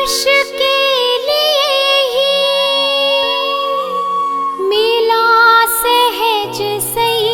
स्पर्श के लिए ही मिला सहज संयोग।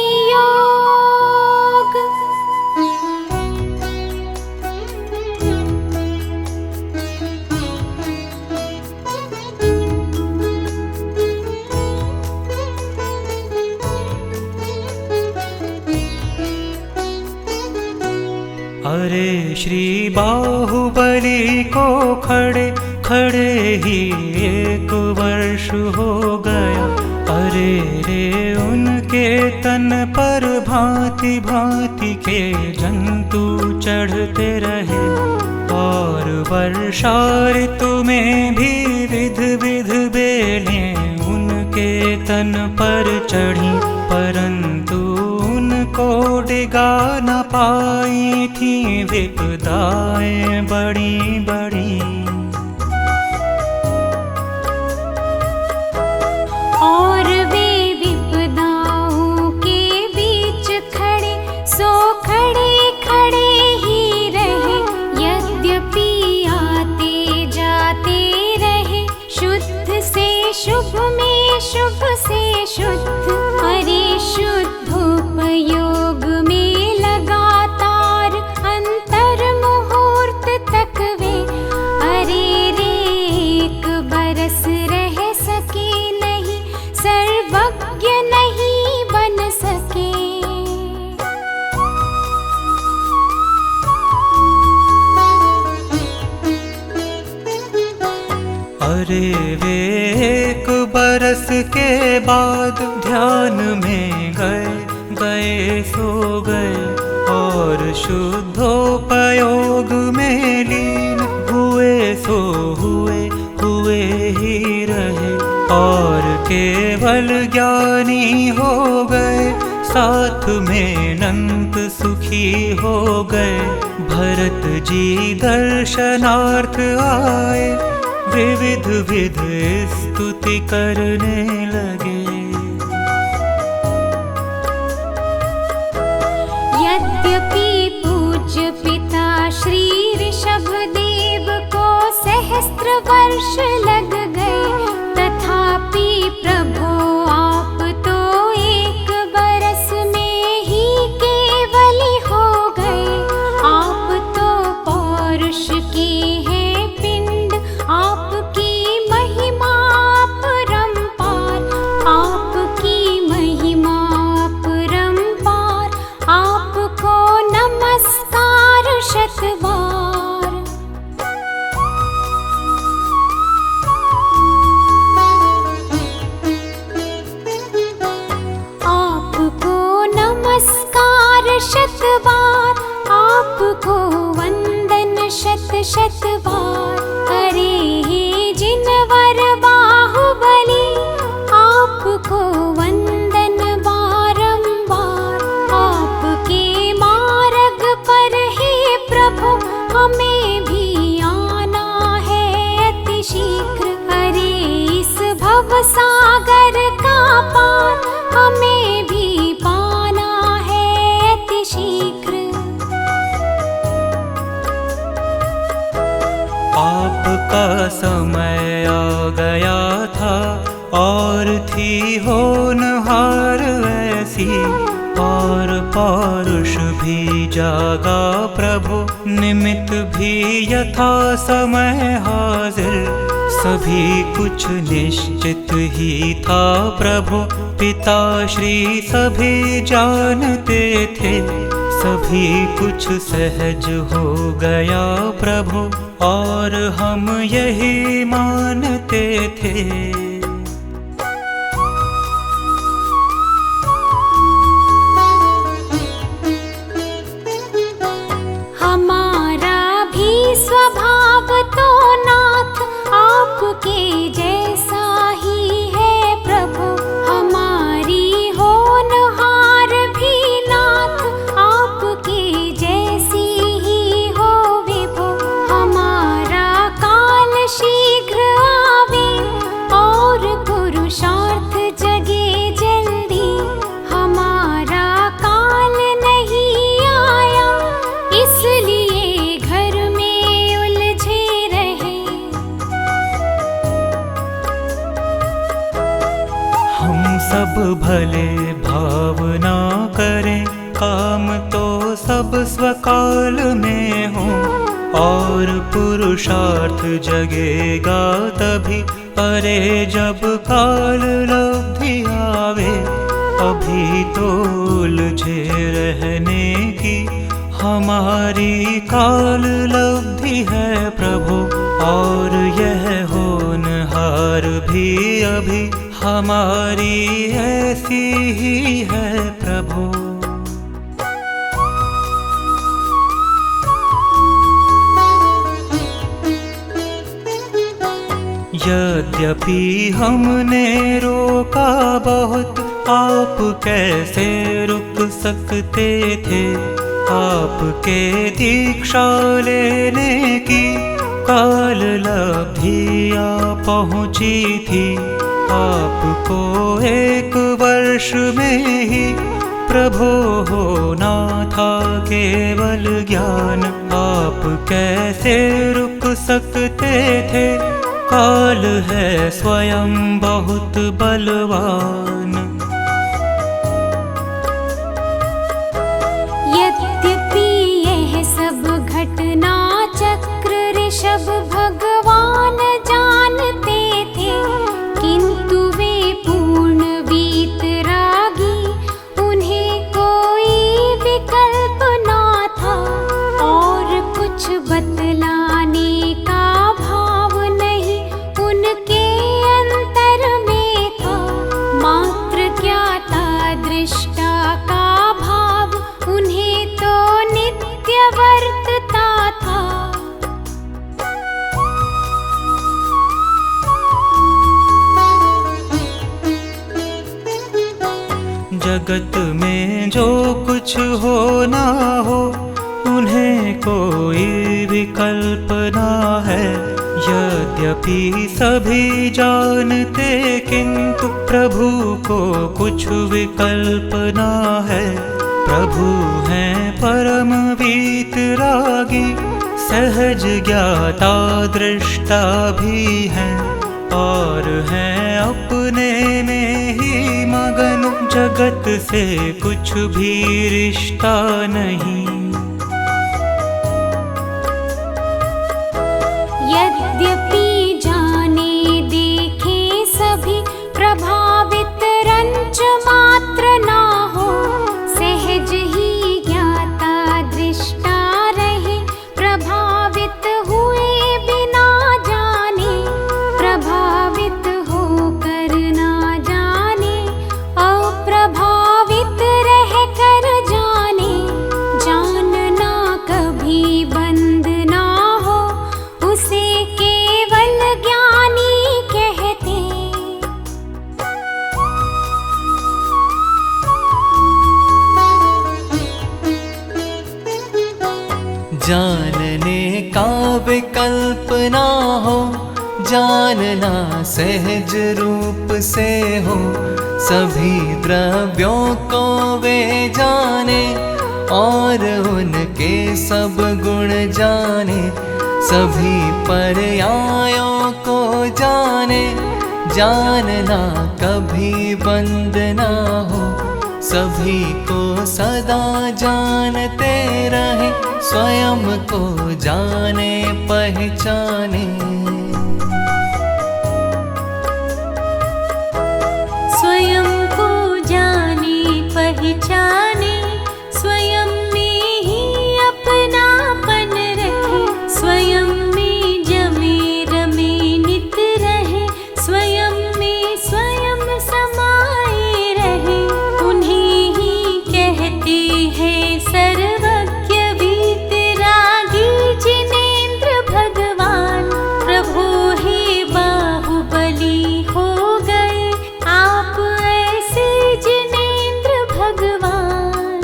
अरे श्री बाहुबली को खड़े खड़े ही 1 वर्ष हो गया। अरे रे उनके तन पर भांति भांति के जंतु चढ़ते रहे, और वर्षा ऋतु में भी विध विध बेलें उनके तन पर चढ़ी, परंतु उनको डिगा न पाई थी विपदाएं बड़ी बड़ी। और वे विपदाओं के बीच खड़े सो खड़े खड़े ही रहे, यद्यपि आते जाते रहे शुद्ध से शुभ में शुभ से शुद्ध। अरे शुद्धोपयोग में लगातार अंतर मुहूर्त तक वे, अरे रे 1 बरस रह सके नहीं, सर्वज्ञ नहीं बन सके। अरे वे 1 बरस के बाद ध्यान में गए सो गए, और शुद्धोपयोग में लीन हुए सो हुए ही रहे, और केवल ज्ञानी हो गए, साथ में अनंत सुखी हो गए। भरत जी दर्शनार्थ आए, विविध विध स्तुति करने लगे। यद्यपि पूज्य पिता श्री ऋषभदेव को सहस्त्र वर्ष लग गए, तथापि प्रभो आप तो 1 बरस में ही केवली हो गए। आप तो पौरुष के हैं पिंड, आपकी महिमा अपरंपार, आपकी महिमा अपरंपार, आपको नमस्कार शतबार। आपको नमस्कार शतबार, आपको वंदन शत शत बार। अरे हे जिनवर बाहुबली, आपको वंदन बारंबार। आपके मार्ग पर हे प्रभु हमें भी आना है अति शीघ्र। अरे इस भव सागर का पार हमें भी पाना है अति शीघ्र। आपका समय आ गया था, और थी होनहार ऐसी, और पौरुष भी जागा प्रभु, निमित्त भी यथा समय हाजिर। सभी कुछ निश्चित ही था प्रभु, पिता श्री सभी जानते थे। सभी कुछ सहज हो गया प्रभु, और हम यही मानते थे। हमारा भी स्वभाव तो नाथ आपके जैसा ही है प्रभु, हमारी होनहार भी नाथ आपके जैसी ही हो विभो। हमारा काल शीघ्र आवे, और भले भावना करें, काम तो सब स्वकाल में हो, और पुरुषार्थ जगेगा तभी। अरे जब काल लब्धि आवे, अभी तो उलझे रहने की हमारी काल लब्धि है प्रभु। और यह होनहार भी अभी हमारी ऐसी ही है प्रभु। यद्यपि हमने रोका बहुत, आप कैसे रुक सकते थे। आपके दीक्षा लेने की काल लब्धि आ पहुँची थी। आपको 1 वर्ष में ही प्रभु होना था केवल ज्ञान। आप कैसे रुक सकते थे, काल है स्वयं बहुत बलवान। यद्यपि यह सब घटना चक्र ऋषभ भगवान जानते थे, किंतु वे पूर्ण वीतरागी, उन्हें कोई विकल्प ना था और कुछ बतलाने का भाव नहीं उनके अंतर में था। मात्र ज्ञाता दृष्टा का भाव उन्हें तो नित्य वर्तता था। जगत में जो कुछ हो ना हो, उन्हें कोई विकल्प ना है। यद्यपि सभी जानते, किंतु प्रभु को कुछ विकल्प ना है। प्रभु हैं परम वीतरागी, सहज ज्ञाता दृष्टा भी हैं, और हैं अपने में ही मगन। जगत से कुछ भी रिश्ता नहीं। यद्यपि जाने देखे सभी, प्रभावित रंच मात्र ना हो। सहज ही ज्ञाता दृष्टा रहे, प्रभावित हुए बिना जाने। प्रभावित होकर ना जाने, अप्रभावित रह कर जाने। जानना कभी बंद ना हो, उसे केवल ज्ञानी कहते। जानने का विकल्प ना हो, जानना सहज रूप से हो। सभी द्रव्यों को वे जाने, और उनके सब गुण जाने। सभी पर्यायों को जाने, जानना कभी बंद ना हो। सभी को सदा जानते रहे, स्वयं को जाने पहचाने। स्वयं को जाने पहचाने, स्वयं में ही अपनापन रखे। स्वयं में जमे रमे नित रहे, स्वयं में स्वयं समाये रहे। उन्हें ही कहते हैं सर्वज्ञ वीतरागी, जिनेंद्र भगवान। प्रभु ही बाहुबली हो गए, आप ऐसे जिनेंद्र भगवान।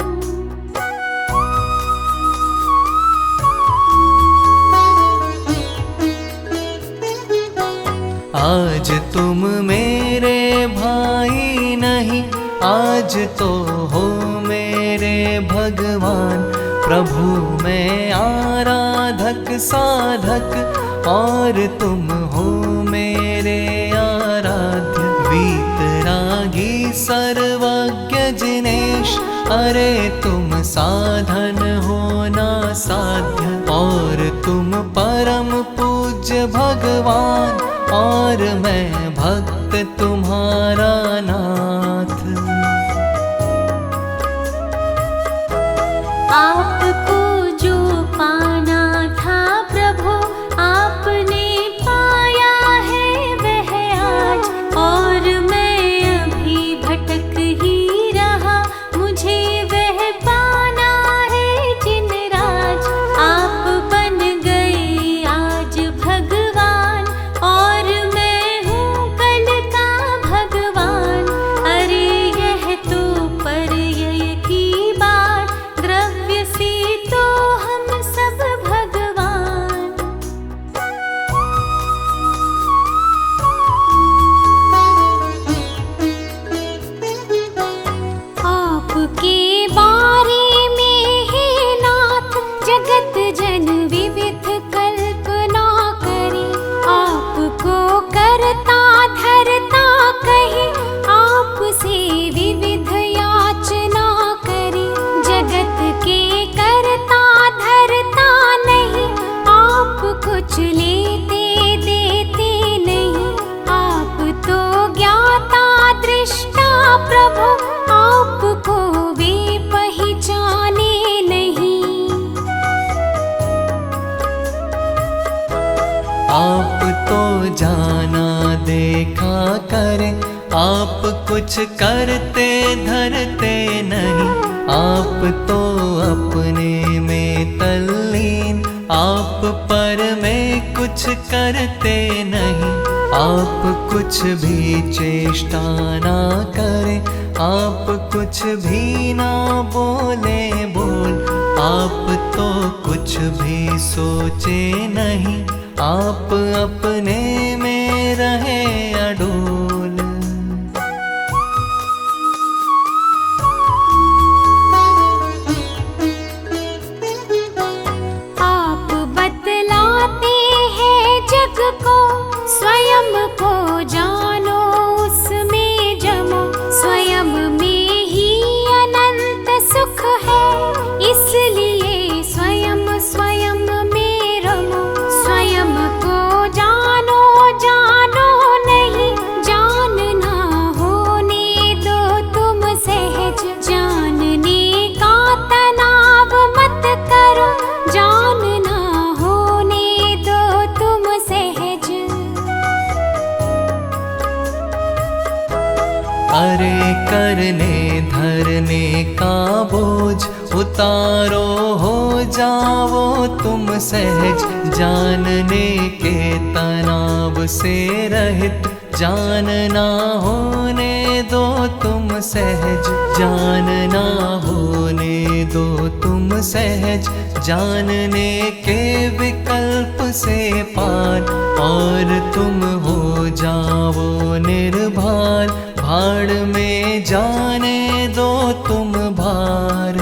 आज तुम मेरे भाई नहीं, आज तो हो मेरे भगवान। प्रभु मैं आराधक साधक, और तुम हो मेरे आराध्य। वीतरागी सर्वज्ञ जिनेश, अरे तुम साधन हो ना साध्य, और तुम परम पूज्य भगवान, और मैं भक्त तुम्हारा नाथ। आपको जो पाना था प्रभु, आपने पाया है वह आज, और मैं अभी भटक ही रहा, मुझे वह पाना है जिन राज। आप बन गए आज भगवान, और मैं हूँ कल का भगवान। अरे यह तो पर्यय की बात, द्रव्य से तो हम सब भगवान। आपके बारे में है नाथ, जगत जन विविध कल्पना करे, आपको करता धरता कहे, आपसे विविध याचना करे। जगत के करता धरता नहीं, आप कुछ लेते देते नहीं, आप तो ज्ञाता दृष्टा प्रभु, आपको वे पहचाने नहीं। आप तो जाना देखा करें, आप कुछ करते धरते नहीं, आप तो अपने में तल्लीन, आप पर में कुछ करते नहीं। आप कुछ भी चेष्टा ना करें, आप कुछ भी ना बोले बोल, आप तो कुछ भी सोचे नहीं, आप अपने में रहे अडोल। आप बतलाते हैं जग को, स्वयं को जानो उसमें जमो, स्वयं में ही अनंत सुख है, इसलिए स्वयं स्वयं में रमो। स्वयं को जानो जानो नहीं, जानना होने दो तुम सहज, जानने का तनाव मत करो, जानना होने दो तुम सहज। अरे करने धरने का बोझ उतारो, हो जाओ तुम सहज, जानने के तनाव से रहित, जानना होने दो तुम सहज, जानना होने दो तुम सहज, जानने के विकल्प से पार, और तुम हो जाओ निर्भार, भाड़ में जाने दो तुम भार।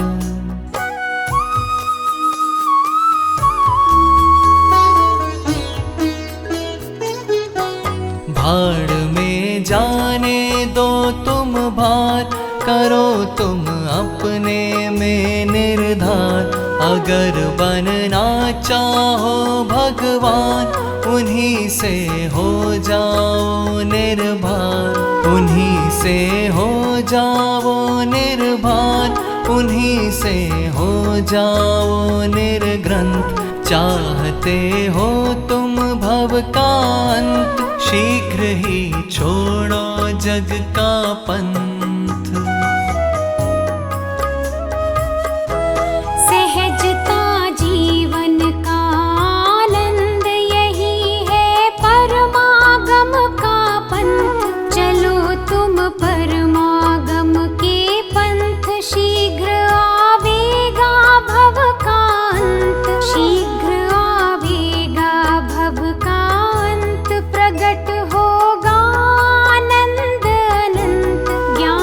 भाड़ में जाने दो तुम भार, करो तुम अपने में निर्धार। अगर बनना चाहो भगवान, उन्हीं से हो जाओ निर्भर, उन्हीं से हो जाओ निर्भर, उन्हीं से हो जाओ निर्ग्रंथ। चाहते हो तुम भव का अंत, शीघ्र ही छोड़ो जग का पंथ। सहजता जीवन का आनंद यही है परमागम का पंथ। चलो तुम परमागम के पंथ, शीघ्र आवेगा भव का अंत, शीघ्र आवेगा भव का अंत। प्रगट होगा आनंद अनंत, ज्ञान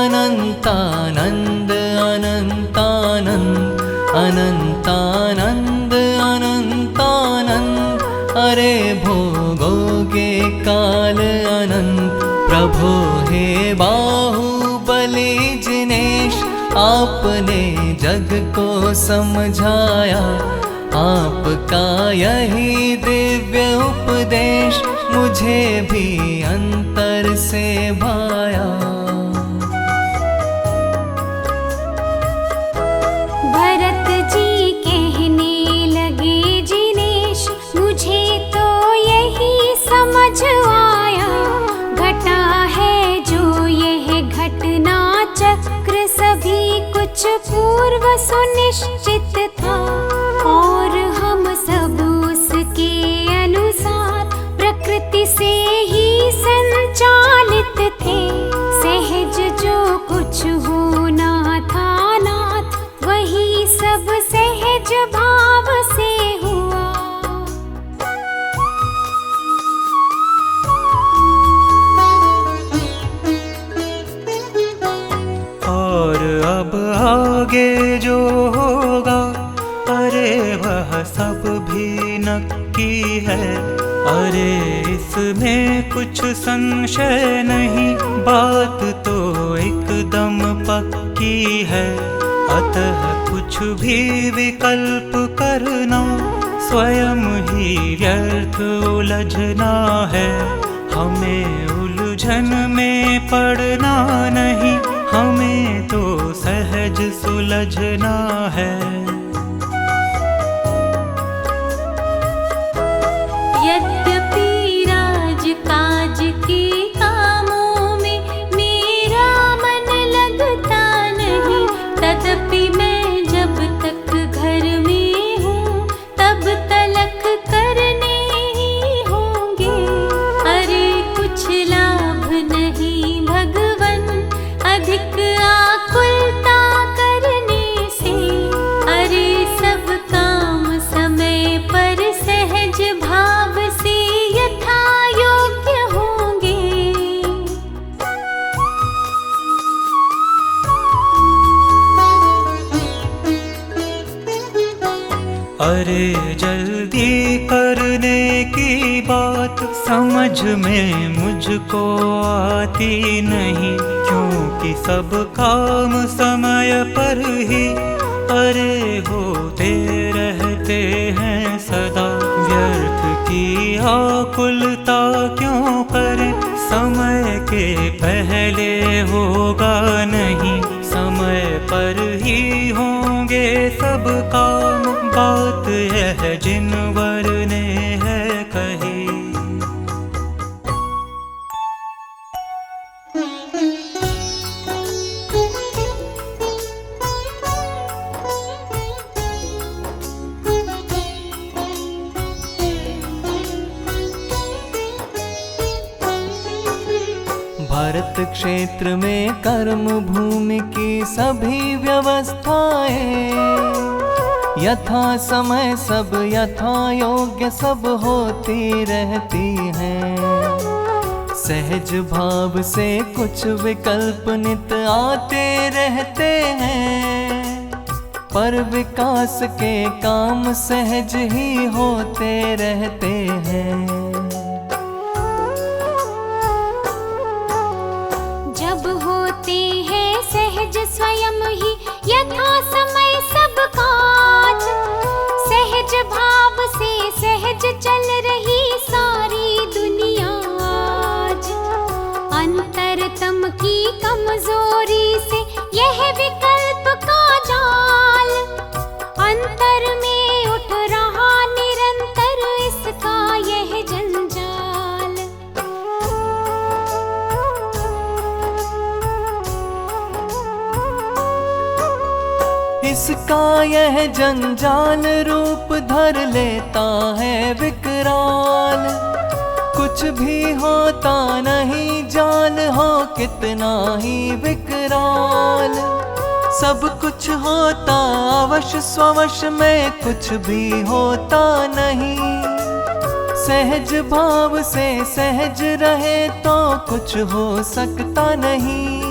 अनंतानंद अनंतानंद अनंतानंद अनंतानंद। अरे भोगोगे काल अनंत प्रभो हे बाहुबली जिनेश। आपने जग को समझाया, आपका यही दिव्य उपदेश मुझे भी अंतर से भाया। भरत जी कहने लगे जिनेश, मुझे तो यही समझ आया, घटा है जो यह घटना चक्र सभी कुछ पूर्व सुनिश्चित था, और हम सब उसके अनुसार प्रकृति से ही संचालित थे। सहज जो कुछ होना था नाथ, वही सब सहज भाव से हुआ। और अब आगे जो होगा, अरे वह सब भी नक्की है। अरे इसमें कुछ संशय नहीं, बात तो एकदम पक्की है। अतः कुछ भी विकल्प करना स्वयं ही व्यर्थ उलझना है। हमें उलझन में पड़ना नहीं, हमें तो सहज सुलझना है। यद्यपि राजकाज के कामों में मेरा मन लगता नहीं, तदपि मैं जब तक घर में हूँ तब तलक करने ही होंगे। अरे कुछ लाभ नहीं भगवन अधिक आकुलता करने से। अरे सब काम समय पर सहज भाव से यथा योग्य होंगे। अरे जल्दी करने की बात समझ में मुझको आती नहीं, क्योंकि सब काम समय पर ही अरे होते रहते हैं सदा। व्यर्थ की आकुलता क्यों करें, समय के पहले होगा नहीं, समय पर ही होंगे सब काम। बात यह जिनवर ने है कही। भारत क्षेत्र में कर्म भूमि की सभी व्यवस्थाएं यथा समय सब यथा योग्य सब होती रहती हैं। सहज भाव से कुछ विकल्प नित आते रहते हैं, पर विकास के काम सहज ही होते रहते हैं। जब होते हैं सहज स्वयं ही यथा समय सब काज, सहज भाव से सहज चल रही सारी दुनिया आज। अंतरतम की कमजोरी से यह विकल्प का जाल, अंतर में उठ रहा निरंतर इसका यह जंजाल। इसका यह जंजाल रूप धर लेता है विकराल। कुछ भी होता नहीं जाल हो कितना ही विकराल। सब कुछ होता अवश्य स्ववश में कुछ भी होता नहीं। सहज भाव से सहज रहे तो कुछ हो सकता नहीं।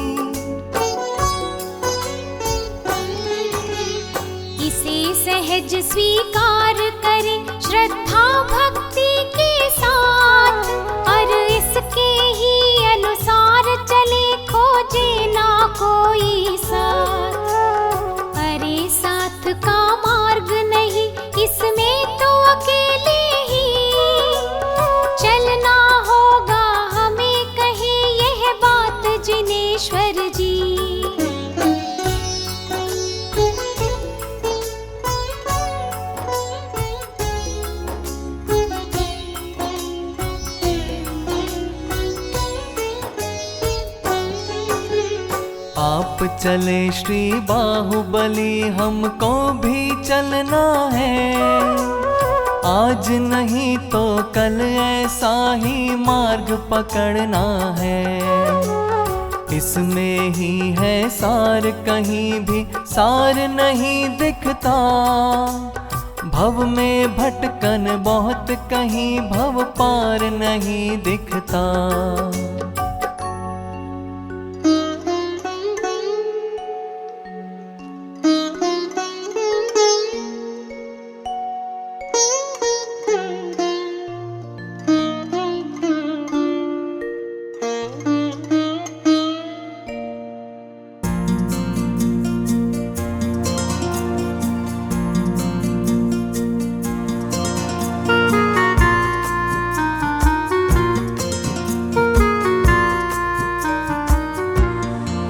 सहज स्वीकार करे श्रद्धा भक्ति के साथ, और इसके ही अनुसार चले खोजे ना कोई साथ। अरे साथ का मार्ग नहीं इसमें तो अकेले ही चलना होगा हमें, कहे यह बात जिनेश्वर जी। आप चले श्री बाहुबली, हमको भी चलना है। आज नहीं तो कल ऐसा ही मार्ग पकड़ना है। इसमें ही है सार, कहीं भी सार नहीं दिखता। भव में भटकन बहुत, कहीं भव पार नहीं दिखता।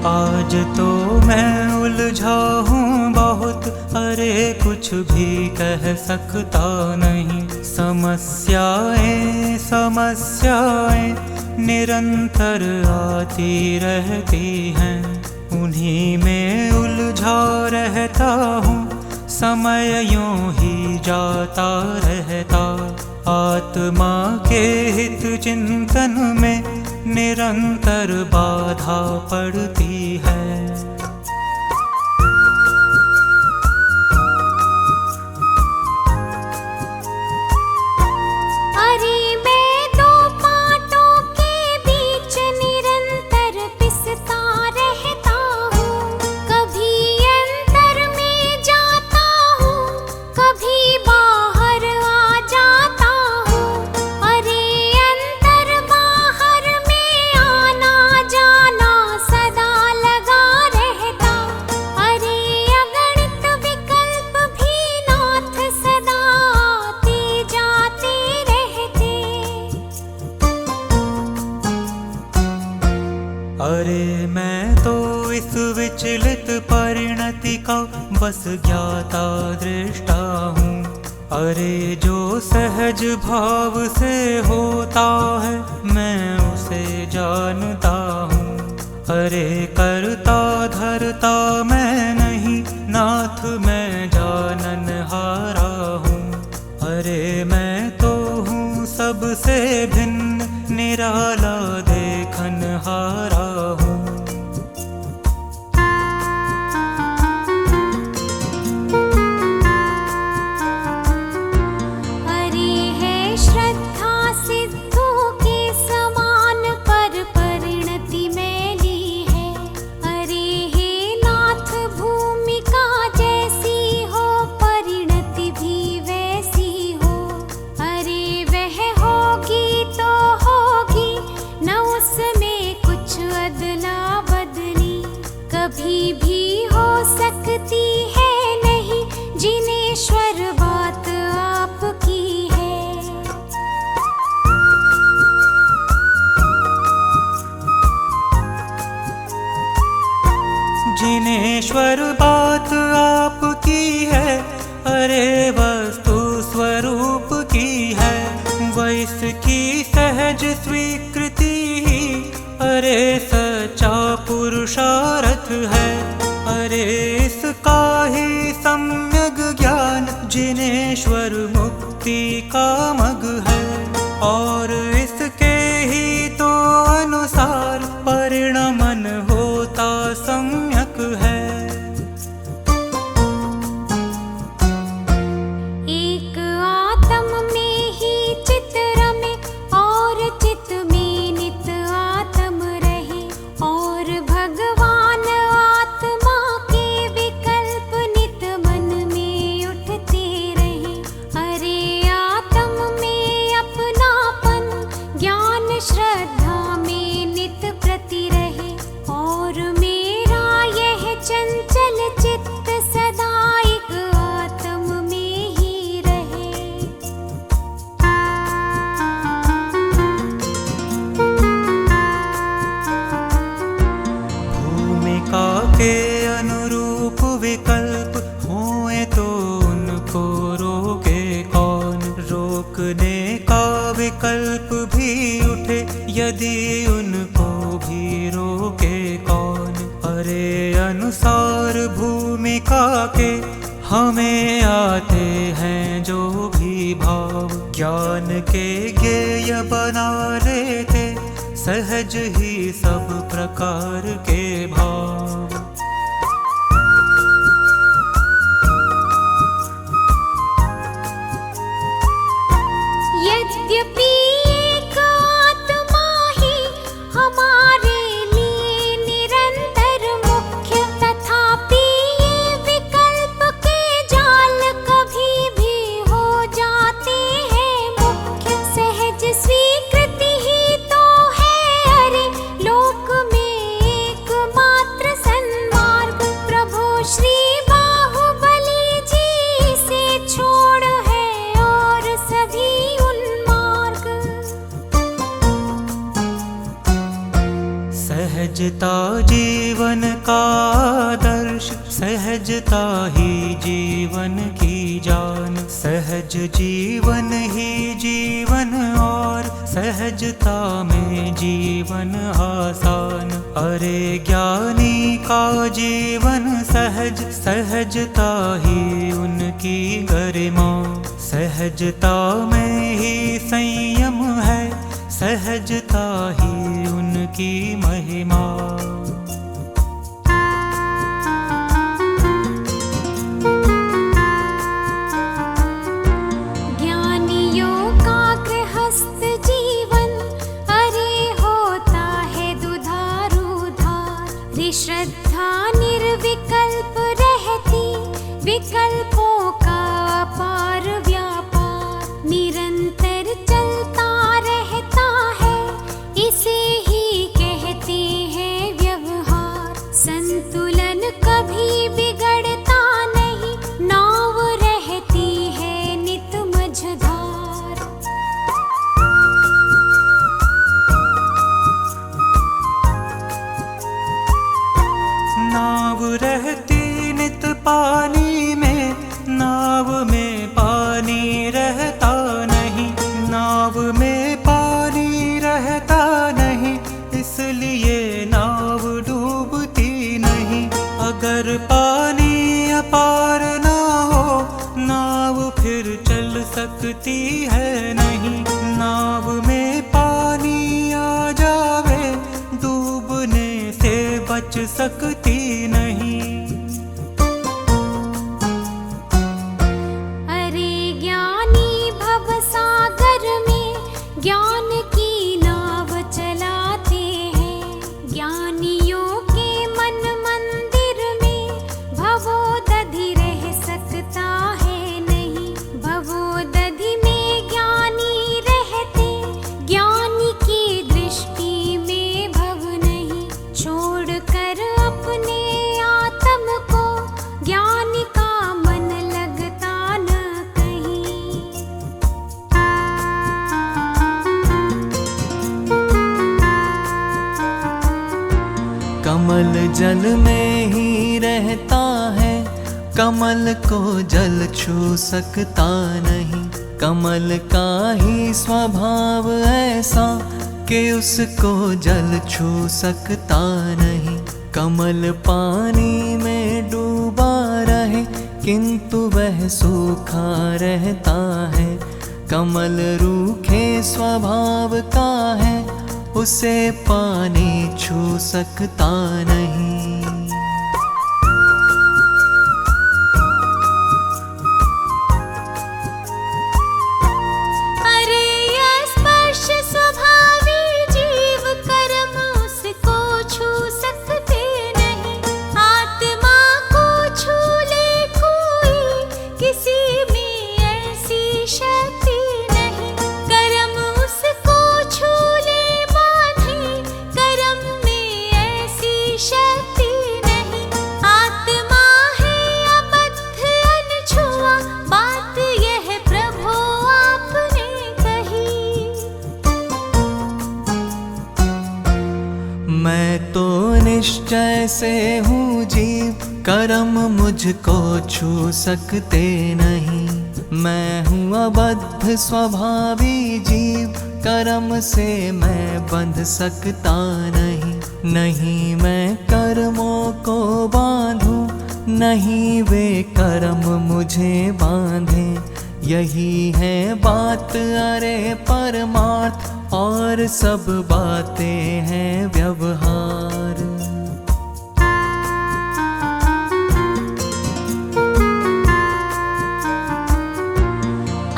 आज तो मैं उलझा हूँ बहुत, अरे कुछ भी कह सकता नहीं। समस्याएं समस्याएं निरंतर आती रहती हैं, उन्हीं में उलझा रहता हूँ। समय यूं ही जाता रहता, आत्मा के हित चिंतन में निरंतर बाधा पड़ती है। अरे मैं दो पाटों के बीच निरंतर पिसता रहता हूँ। कभी अंदर में जाता हूँ, कभी बाहर आ जाता हूँ। अरे अंदर बाहर में आना जाना सदा लगा रहता। अरे अगणित विकल्प भी नाथ सदा आते जाते रहते। अरे मैं तो इस विचलित परिणति का बस ज्ञाता दृष्टा हूँ। अरे जो सहज भाव से होता है मैं उसे जानता हूँ। अरे करता धरता मैं नहीं, नाथ मैं जानन हारा हूँ। अरे मैं तो हूँ सबसे भिन्न, निराला देखन हारा हूँ। अरे है श्रद्धा सिद्धों के समान, पर परिणति मैली है। अरे हे नाथ भूमिका जैसी हो, परिणति भी वैसी हो। अरे वह होगी तो होगी न उसमें कुछ अदला बदली, कभी भी हो सकती है नहीं। जिनेश्वर बात आपकी है। जिनेश्वर बात आपकी है, अरे वस्तु स्वरूप की है। वैसकी सहज स्वीकृति ही अरे सच्चा पुरुषार्थ है। अरे इसका ही सम्यक ज्ञान जिनेश्वर मुक्ति का मग है। और इसके ही तो अनुसार परिणमन होता सम्यक है। एक आत्म में ही चित रमे, और चित में नित आत्म रहे। और भगवान आत्मा के विकल्प नित मन में उठते कहे अनुसार भूमिका के हमें आते हैं जो भी भाव, ज्ञान के ज्ञेय बना लेते सहज ही सब प्रकार के भाव। यद्यपि एक आत्मा ही हमारे लिए निरंतर मुख्य, तथापि ये विकल्प के जाल कभी भी हो जाते हैं मुख्य। सहज स्वीकृति ही तो है अरे लोक में एकमात्र सन्मार्ग, प्रभु श्री बाहुबली जी से छोड़ है और सभी सहजता जीवन का आदर्श, सहजता ही जीवन की जान, सहज जीवन ही जीवन और सहजता में जीवन आसान। अरे ज्ञानी का जीवन सहज, सहजता ही उनकी गरिमा, सहजता में ही संयम है, सहजता ही उनकी महिमा। ज्ञानियों का गृहस्थ जीवन अरे होता है दुधारू धार, श्रद्धा निर्विकल्प रहती, विकल्पों का अपार व्यापार निरंतर चलता रहता है, इसे ही कहते हैं व्यवहार। संतुलन कभी बिगड़ता नहीं, नाव रहती है नित मझधार। नाव रहती नित पानी में, नाव में पानी रहता नहीं, नाव में पानी रहता नहीं, इसलिए नाव डूबती नहीं। अगर पानी अपार ना हो नाव फिर चल सकती है नहीं, नाव में पानी आ जावे डूबने से बच सकती नहीं। अरे ज्ञानी भवसागर में ज्ञान की नाव चलाते हैं, ज्ञानियों के मन मंदिर में भवोदधि रह सकता है नहीं, भवोदधि में ज्ञानी रहते, ज्ञानी की दृष्टि में भव नहीं, छोड़कर अपने आत्म को ज्ञानी का मन लगता न कहीं। कमल जल में ही रहता है, कमल को जल छू सकता नहीं, कमल का ही स्वभाव ऐसा कि उसको जल छू सकता नहीं। कमल पानी में डूबा रहे किंतु वह सूखा रहता है, कमल रूखे स्वभाव का है, उसे पानी छू सकता नहीं। अरे स्पर्श स्वभावी जीव कर्म उसको छू सकते नहीं, आत्मा को छू ले कोई किसी में ऐसी शक्ति नहीं, कर्म उसको छू ले बांधे कर्म में ऐसी शक्ति नहीं, आत्मा है अबद्ध अनछुआ, बात यह प्रभु आपने कही। मैं तो निश्चय से हूँ जीव, कर्म मुझको छू सकते नहीं, मैं हूँ अबद्ध स्वभावी जीव, कर्म से मैं बंध सकता नहीं, नहीं मैं कर्मों को बांधूं, नहीं वे कर्म मुझे बांधे। यही है बात अरे परमार्थ, और सब बातें हैं व्यवहार।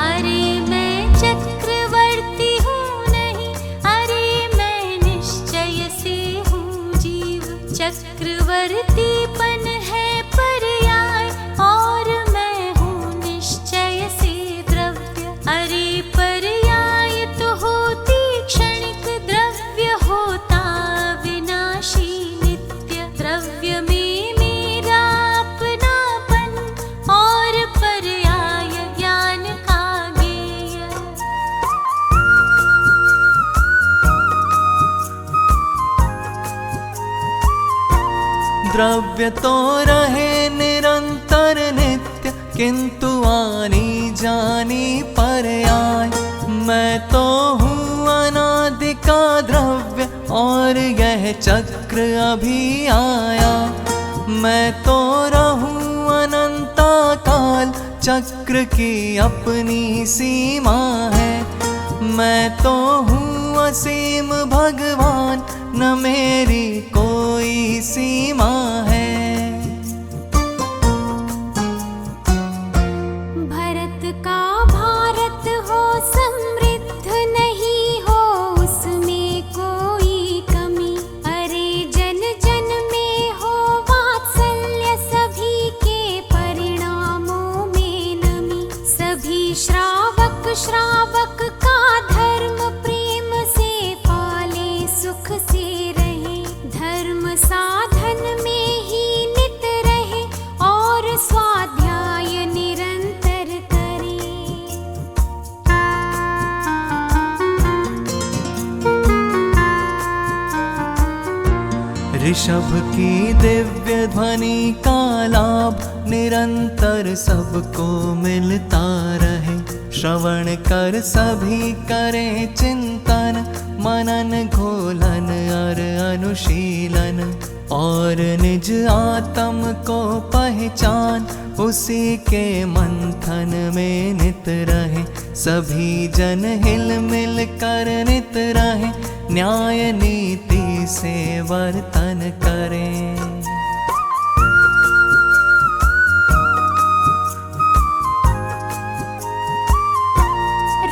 अरे मैं चक्रवर्ती हूँ नहीं, अरे मैं निश्चय से हूँ जीव। चक्रवर्तीपन है पर्याय, और मैं हूँ निश्चय से द्रव्य। अरे पर्याय तो होती क्षणिक, द्रव्य होता विनाशी नित्य। द्रव्य में मेरा अपनापन, और पर्याय ज्ञान का ज्ञेय। द्रव्य तो रहे निरंतर नित्य, किंतु आनी जानी पर्याय। मैं तो हूँ अनादि का द्रव्य, और यह चक्र अभी आया। मैं तो रहूँ अनंता काल, चक्र की अपनी सीमा है। मैं तो हूँ असीम भगवान, न मेरी कोई सीमा है। भरत का भारत हो समृद्ध, नहीं हो उसमें कोई कमी। अरे जन जन में हो वात्सल्य, सभी के परिणामों में नमी। सभी श्रावक श्रावक का धर्म, प्रेम से पाले सुख से रहे। धर्म साधन में ही नित रहे, और स्वाध्याय निरंतर करे। ऋषभ की दिव्य ध्वनि का लाभ, निरंतर सबको मिलता रहे। श्रवण कर सभी करें चिंतन, मनन घोलन और अनुशीलन। और निज आत्म को पहचान, उसी के मंथन में नित रहे। सभी जन हिल मिल कर नित रहे, न्याय नीति से वर्तन करें।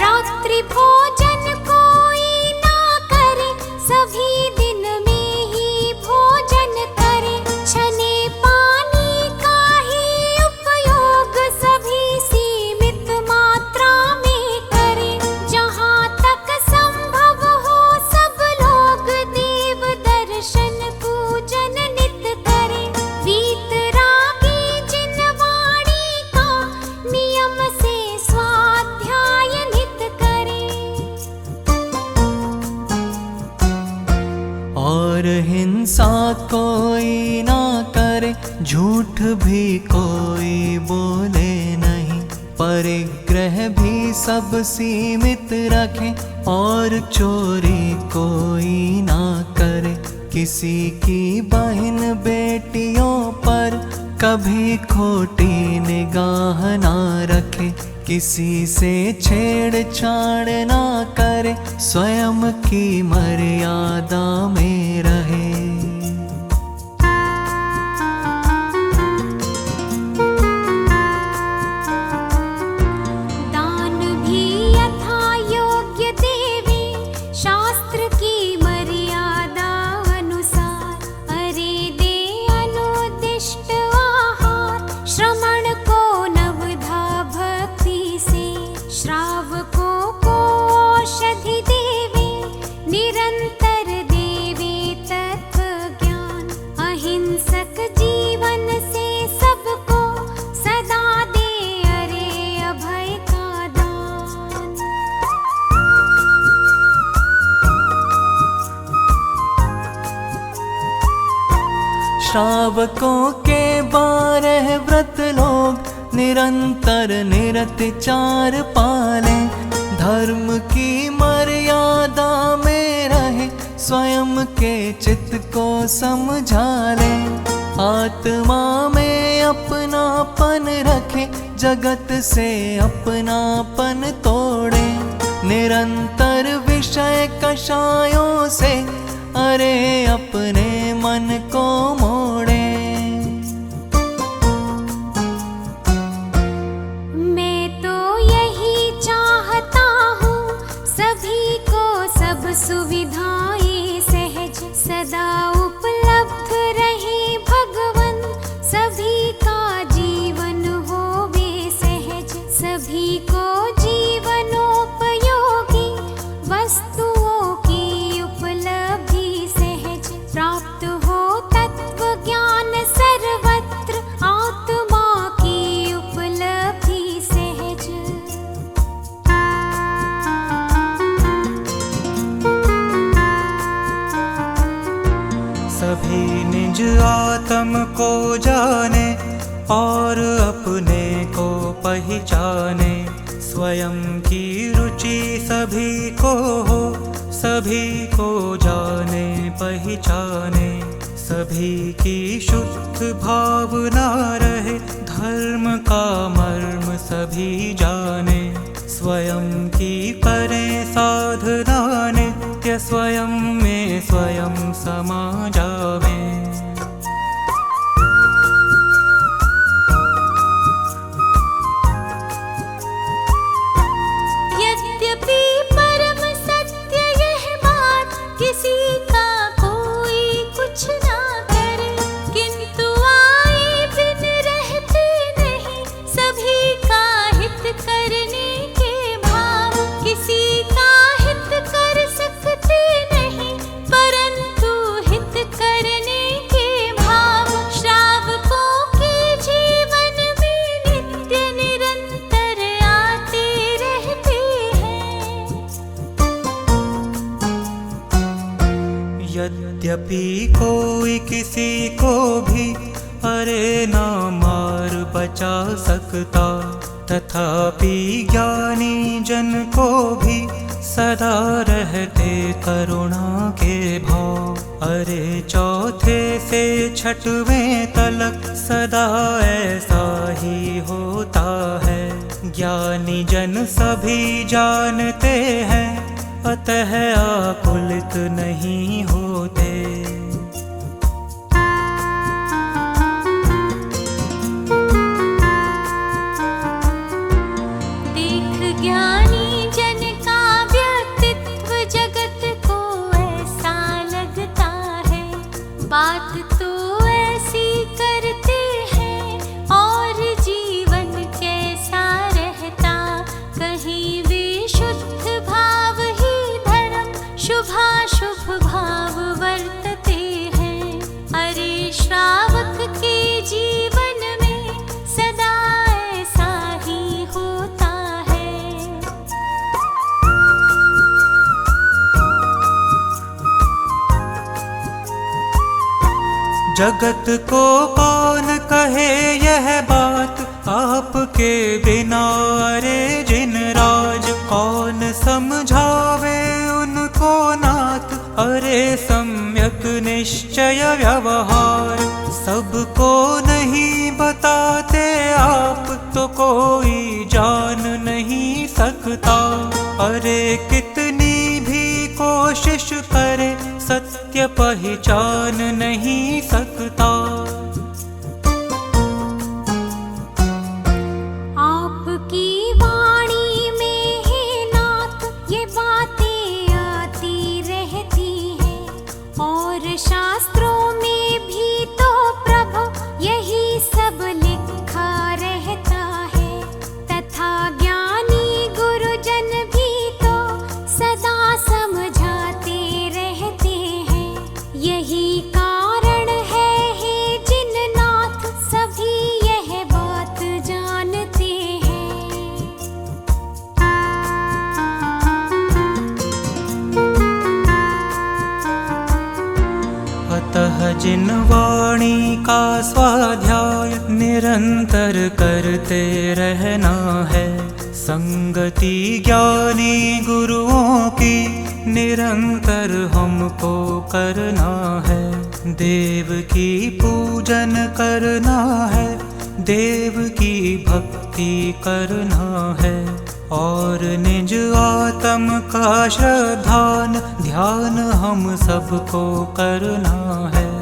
रात्रि भोजन कोई ना करे, सभी दिन में ही भोजन करे। छने पानी का ही उपयोग, सभी सीमित मात्रा में करे। जहाँ तक संभव हो सब लोग, देव दर्शन पूजन नित करे। वीतरागी जिन वाणी का, नियम से स्वाध्याय नित करे। और हिंसा कोई ना करे, झूठ भी कोई बोले नहीं। परिग्रह भी सब सीमित रखें, और चोरी कोई ना करे। किसी की बहन बेटियों पर कभी खोटी निगाह ना रखे। किसी से छेड़छाड़ ना करे, स्वयं की मर्यादा में रहे। दान भी यथा योग्य देवे, शास्त्र की मर्यादा अनुसार। अरे दे अनुदिष्ट आहार, श्रमण को नवधा भक्ति से। श्रावकों को औषधि देवे, निरंतर देवे तत्व ज्ञान। अहिंसक जीवन से सबको, सदा दे अरे अभय का दान। श्रावकों के 12 व्रत लोग, निरंतर निरत चार पाले। धर्म की मर्यादा में रहे, स्वयं के चित्त को समझा ले। आत्मा में अपनापन रखे, जगत से अपनापन तोड़े। निरंतर विषय कषायों से अरे अपने मन को मोड़े। मैं तो यही चाहता हूँ सभी को सब सुविधाएं सहज सदा उपलब्ध रहे भगवन। सभी का जीवन होवे सहज, सभी को जीवनोपयोगी वस्तुओं की उपलब्धि सहज। प्राप्त हो तत्व ज्ञान सर्वत्र, आत्मा की उपलब्धि सहज। सभी निज आत्म को जाने और अपने को पहचाने। स्वयं की रुचि सभी को हो, सभी को जाने पहचाने। सभी की शुद्ध भावना रहे, धर्म का मर्म सभी जाने। स्वयं की करें साधना नित्य, स्वयं में स्वयं समा जावे। यद्यपि परम सत्य यह बात, किसी का कोई कुछ ना करे, किंतु आए बिन रहते नहीं, सभी का हित करने के भाव। किसी का हित कर सकते नहीं, परंतु हित करने के भाव। श्रावकों के जीवन में नित्य निरंतर आते रहते हैं। यद्यपि कोई किसी को भी अरे ना मार बचा सकता, तथापि ज्ञानी जन को भी सदा रहते करुणा के भाव। अरे चौथे से छठवें तलक सदा ऐसा ही होता है। ज्ञानी जन सभी जानते हैं, अतः आकुलित नहीं होते। देख ज्ञानी जन का व्यक्तित्व जगत को ऐसा लगता है। बात तो ऐसी करते हैं और जीवन कैसा रहता। कहीं वे शुद्ध भाव ही धर्म, शुभाशुभ भाव वर्तते हैं। अरे श्रावक के जीवन में सदा ऐसा ही होता है। जगत को कौन कहे यह बात, आपके बिना अरे जिन राज। कौन समझावे उनको नाथ, अरे सम्यक निश्चय व्यवहार। सबको नहीं बताते आप, तो कोई जान नहीं सकता। अरे कितनी भी कोशिश करे, सत्य पहचान नहीं सकता। आपकी वाणी में है नाथ, ये बातें आती रहती हैं। और शास्त्रों में भी तो प्रभु यही सब लिखा रहता है। तथा ज्ञानी गुरुजन भी तो सदा समझाते रहते हैं। यही कारण है हे जिननाथ, सभी यह बात जानते हैं। अतः जिन वाणी का स्वाध्याय निरंतर करते रहना है। संगति ज्ञानी गुरुओं की निरंतर हमको करना है। देव की पूजन करना है, देव की भक्ति करना है, और निज आत्म का श्रद्धान ध्यान हम सबको करना है।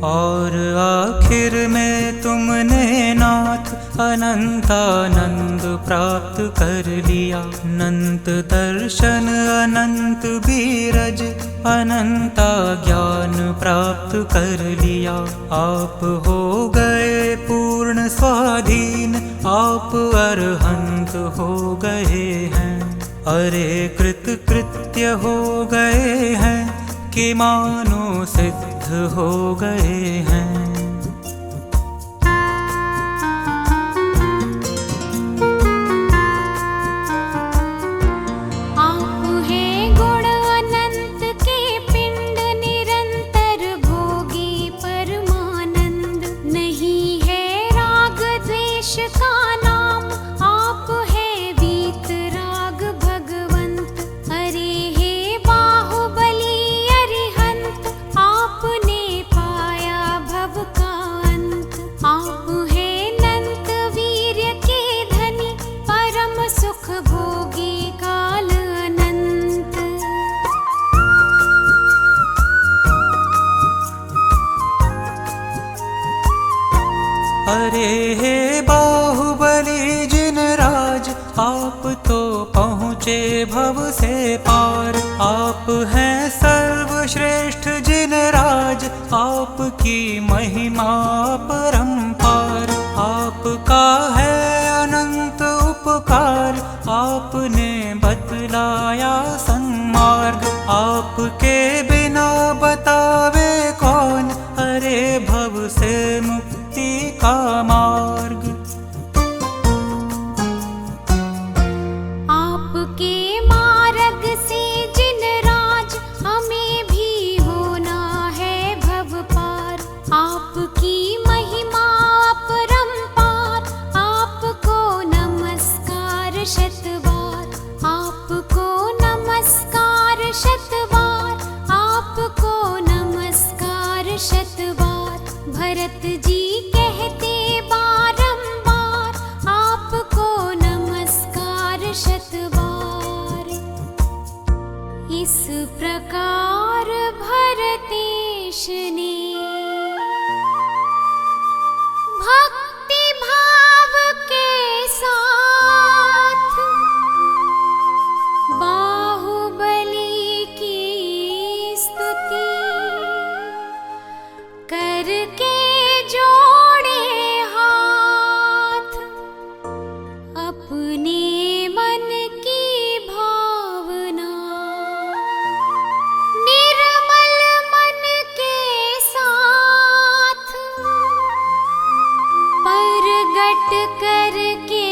और आखिर में तुमने नाथ अनंतानंद प्राप्त कर लिया, अनंत दर्शन अनंत बीरज अनंता ज्ञान प्राप्त कर लिया। आप हो गए पूर्ण स्वाधीन, आप अरहंत हो गए हैं, अरे कृत कृत्य हो गए हैं कि मानो सिद्ध हो गए हैं। आप हैं गुण अनंत के पिंड, निरंतर भोगी परमानंद, नहीं है राग द्वेष का नाम, आप हैं वीत राग भगवंत, अरे हे बाहुबली अरिहंत, आपने पाया भव का अंत, आप हैं नंत वीर्य के धनी, परम सुख भोगी काल अनंत। अरे हे बाहुबली जिन राज, आप तो पहुँचे भव से पार, आप हैं सर्वश्रेष्ठ जिन राज, आपकी महिमा परंपार, आपका है अनंत उपकार, आपने बतलाया सन्मार्ग, आपके बिना बतावे कौन, अरे भव से मुक्ति का मार्ग। आपके मार्ग से जिन राज, हमें भी होना है भव पार, आपकी महिमा अपरंपार, आपको नमस्कार शतबार, आपको नमस्कार शतबार, आपको नमस्कार शतबार। भरत जी कहते बारंबार, आपको नमस्कार शतबार। इस प्रकार भरतेश ने भक्ति भाव के साथ बाहुबली की स्तुति करके जोड़े हाथ, अपने मन की भावना निर्मल मन के साथ प्रगट करके